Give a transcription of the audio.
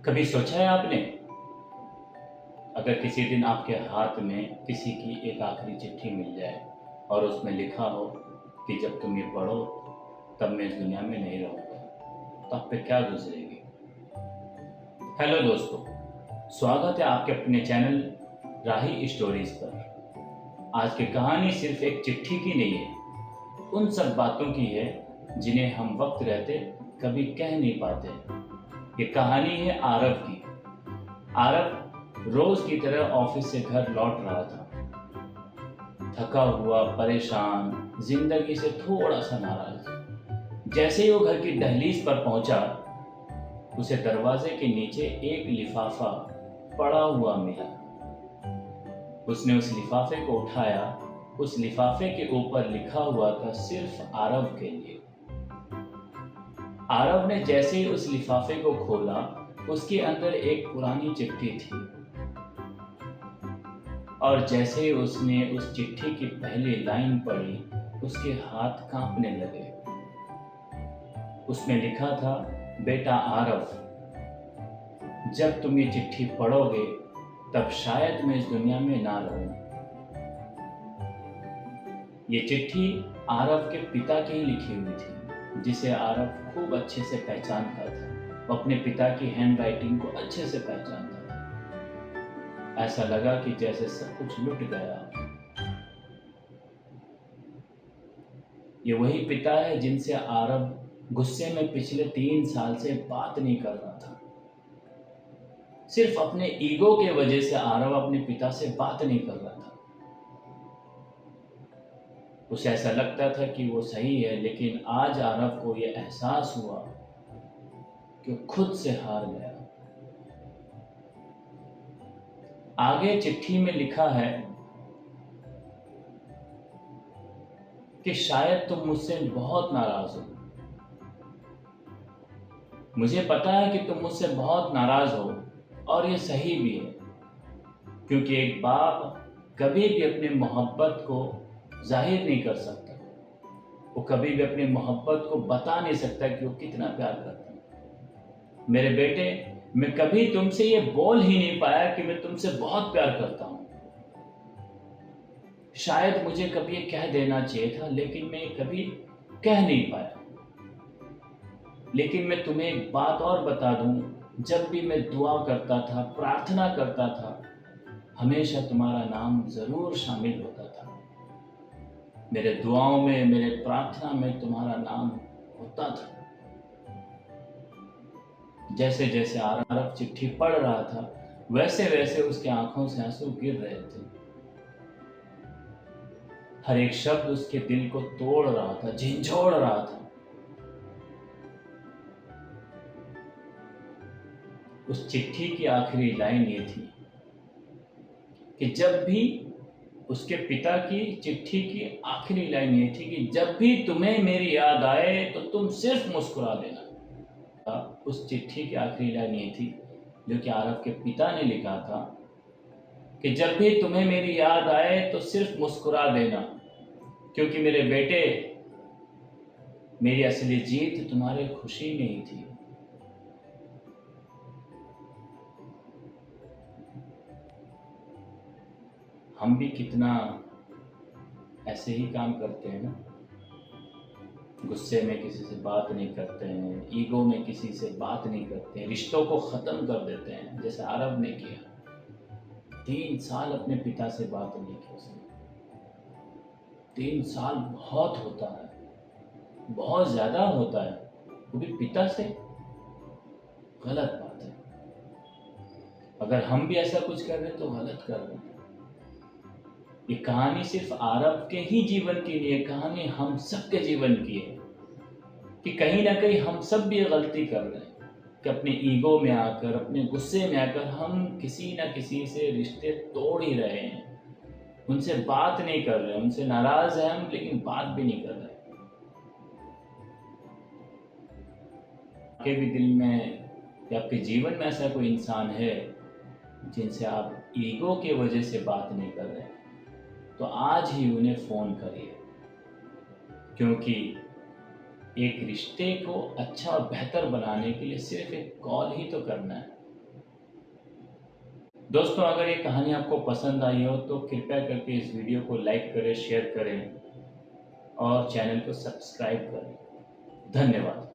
कभी सोचा है आपने, अगर किसी दिन आपके हाथ में किसी की एक आखिरी चिट्ठी मिल जाए और उसमें लिखा हो कि जब तुम ये पढ़ो तब मैं इस दुनिया में नहीं रहूँगा, तो आप पे क्या गुजरेगी। हेलो दोस्तों, स्वागत है आपके अपने चैनल राही स्टोरीज पर। आज की कहानी सिर्फ एक चिट्ठी की नहीं है, उन सब बातों की है जिन्हें हम वक्त रहते कभी कह नहीं पाते। ये कहानी है आरव की। आरव रोज की तरह ऑफिस से घर लौट रहा था, थका हुआ, परेशान, जिंदगी से थोड़ा सा नाराज। जैसे ही वो घर की दहलीज पर पहुंचा, उसे दरवाजे के नीचे एक लिफाफा पड़ा हुआ मिला। उसने उस लिफाफे को उठाया। उस लिफाफे के ऊपर लिखा हुआ था सिर्फ आरव के लिए। आरव ने जैसे ही उस लिफाफे को खोला, उसके अंदर एक पुरानी चिट्ठी थी। और जैसे ही उसने उस चिट्ठी की पहली लाइन पढ़ी, उसके हाथ कांपने लगे। उसमें लिखा था, बेटा आरव, जब तुम ये चिट्ठी पढ़ोगे तब शायद मैं इस दुनिया में ना रहूं। ये चिट्ठी आरव के पिता की ही लिखी हुई थी, जिसे आरव खूब अच्छे से पहचानता था। वो अपने पिता की हैंडराइटिंग को अच्छे से पहचानता था। ऐसा लगा कि जैसे सब कुछ लुट गया। ये वही पिता है जिनसे आरव गुस्से में पिछले 3 साल से बात नहीं कर रहा था। सिर्फ अपने ईगो के वजह से आरव अपने पिता से बात नहीं कर रहा था। उसे ऐसा लगता था कि वो सही है, लेकिन आज आरव को ये एहसास हुआ कि वो खुद से हार गया। आगे चिट्ठी में लिखा है कि शायद तुम मुझसे बहुत नाराज हो। मुझे पता है कि तुम मुझसे बहुत नाराज हो, और ये सही भी है, क्योंकि एक बाप कभी भी अपनी मोहब्बत को जाहिर नहीं कर सकता। वो कभी भी अपनी मोहब्बत को बता नहीं सकता कि वो कितना प्यार करता है। मेरे बेटे, मैं कभी तुमसे ये बोल ही नहीं पाया कि मैं तुमसे बहुत प्यार करता हूँ। शायद मुझे कभी ये कह देना चाहिए था, लेकिन मैं कभी कह नहीं पाया। लेकिन मैं तुम्हें एक बात और बता दूं, जब भी मैं दुआ करता था, प्रार्थना करता था, हमेशा तुम्हारा नाम जरूर शामिल होता था। मेरे दुआओं में, मेरे प्रार्थना में तुम्हारा नाम होता था। जैसे जैसे आरव चिट्ठी पढ़ रहा था, वैसे वैसे उसके आंखों से आंसू गिर रहे थे। हर एक शब्द उसके दिल को तोड़ रहा था, झंझोड़ रहा था। उस चिट्ठी की आखिरी लाइन ये थी कि जब भी, उसके पिता की चिट्ठी की आखिरी लाइन ये थी कि जब भी तुम्हें मेरी याद आए तो तुम सिर्फ मुस्कुरा देना। उस चिट्ठी की आखिरी लाइन ये थी जो कि आरव के पिता ने लिखा था कि जब भी तुम्हें मेरी याद आए तो सिर्फ मुस्कुरा देना, क्योंकि मेरे बेटे, मेरी असली जीत तुम्हारी खुशी में ही थी। हम भी कितना ऐसे ही काम करते हैं ना। गुस्से में किसी से बात नहीं करते हैं, ईगो में किसी से बात नहीं करते हैं, रिश्तों को ख़त्म कर देते हैं, जैसे आरव ने किया। 3 साल अपने पिता से बात नहीं की उसने। 3 साल बहुत होता है, बहुत ज़्यादा होता है, वो भी पिता से। गलत बात है। अगर हम भी ऐसा कुछ कर रहे हैं तो गलत कर रहे हैं। ये कहानी सिर्फ आरव के ही जीवन की नहीं है, कहानी हम सब के जीवन की है कि कहीं ना कहीं हम सब भी ये गलती कर रहे हैं कि अपने ईगो में आकर, अपने गुस्से में आकर हम किसी ना किसी से रिश्ते तोड़ ही रहे हैं। उनसे बात नहीं कर रहे, उनसे नाराज हैं हम, लेकिन बात भी नहीं कर रहे। आपके भी दिल में या आपके जीवन में ऐसा कोई इंसान है जिनसे आप ईगो की वजह से बात नहीं कर रहे, तो आज ही उन्हें फ़ोन करिए, क्योंकि एक रिश्ते को अच्छा और बेहतर बनाने के लिए सिर्फ एक कॉल ही तो करना है। दोस्तों, अगर ये कहानी आपको पसंद आई हो तो कृपया करके इस वीडियो को लाइक करें, शेयर करें और चैनल को सब्सक्राइब करें। धन्यवाद।